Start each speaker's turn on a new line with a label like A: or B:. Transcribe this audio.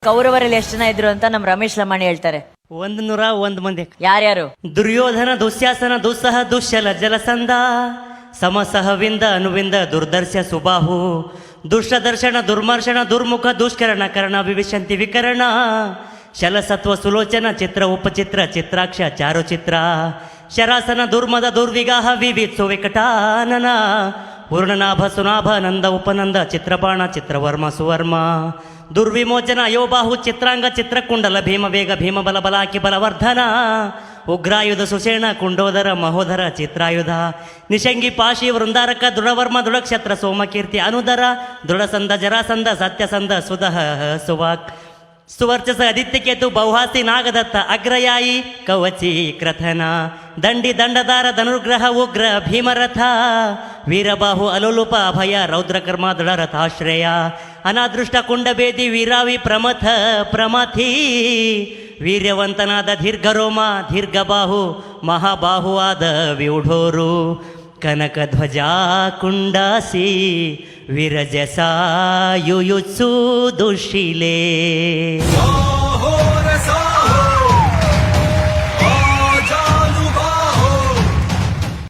A: ಕೌರವರಲ್ಲಿ ಎಷ್ಟು ಜನ ಇದ್ರು ಅಂತ ನಮ್ ರಮೇಶ್ ಲಮಾಣಿ ಹೇಳ್ತಾರೆ.
B: 101 ಮಂದಿ.
A: ಯಾರ್ಯಾರು?
B: ದುರ್ಯೋಧನ, ದುಶ್ಯಾಸನ, ದುಸ್ಸಹ, ದುಶ್ಯಲ, ಜಲಸಂಧ, ಸಮಸಹವಿಂದ, ಅನುವಿಂದ, ದುರ್ದರ್ಶ, ಸುಬಾಹು, ದುಷ್ಟದರ್ಶನ, ದುರ್ಮರ್ಶನ, ದುರ್ಮುಖ, ದುಷ್ಕರಣ, ಕರ್ಣ, ವಿವಿಶಂತಿ, ವಿಕರಣ, ಶಲಸತ್ವ, ಸುಲೋಚನ, ಚಿತ್ರ, ಉಪಚಿತ್ರ, ಚಿತ್ರಾಕ್ಷ, ಚಾರುಚಿತ್ರ, ಶರಾಸನ, ದುರ್ಮದ, ದುರ್ವಿಗಾಹ, ವಿವಿತ್ಸು, ವಿಕಟಾನನ, ಪೂರ್ಣನಾಭ, ಸುನಾಭ, ನಂದ, ಉಪನಂದ, ಚಿತ್ರಬಾಣ, ಚಿತ್ರವರ್ಮ, ಸುವರ್ಮ, ದುರ್ವಿಮೋಚನ, ಅಯೋಬಾಹು, ಚಿತ್ರಾಂಗ, ಚಿತ್ರಕುಂಡಲ, ಭೀಮವೇಗ, ಭೀಮಬಲ, ಬಲಾಕಿ, ಬಲವರ್ಧನ, ಉಗ್ರಾಯುಧ, ಸುಷೇಣ, ಕುಂಡೋದರ, ಮಹೋದರ, ಚಿತ್ರಾಯುಧ, ನಿಶಂಗಿ, ಪಾಶಿ, ವೃಂದಾರಕ, ದೃಢವರ್ಮ, ದೃಢಕ್ಷತ್ರ, ಸೋಮಕೀರ್ತಿ, ಅನುದರ, ದೃಢಸಂದ, ಜರಾಸಂದ, ಸತ್ಯಸಂದ, ಸುದಹ, ಸುವಾಕ್, ಸುವರ್ಚಸ, ಆದಿತ್ಯಕೇತು, ಬೌಹಾಸಿ, ನಾಗದತ್ತ, ಅಗ್ರಯಾಯಿ, ಕವಚಿ, ಕ್ರಥನ, ದಂಡಿ, ದಂಡದಾರ, ಧನುರ್ಗ್ರಹ, ಉಗ್ರ, ಭೀಮರಥ, ವೀರಬಾಹು, ಅಲೋಲುಪ, ಅಭಯ, ರೌದ್ರಕರ್ಮ, ದೃಢರಥಾಶ್ರಯ, ಅನಾದೃಷ್ಟ, ಕುಂಡಬೇದಿ, ವೀರಾವಿ, ಪ್ರಮಥ, ಪ್ರಮಥಿ, ವೀರ್ಯವಂತನಾದ ದೀರ್ಘರೋಮ, ದೀರ್ಘಬಾಹು, ಮಹಾಬಾಹುವಾದ ವ್ಯೂಢೋರು, ಕನಕಧ್ವಜ, ಕುಂಡಾಸಿ, ವಿರಜಸ, ಯುಯುತ್ಸು, ದುಶೀಲೇ.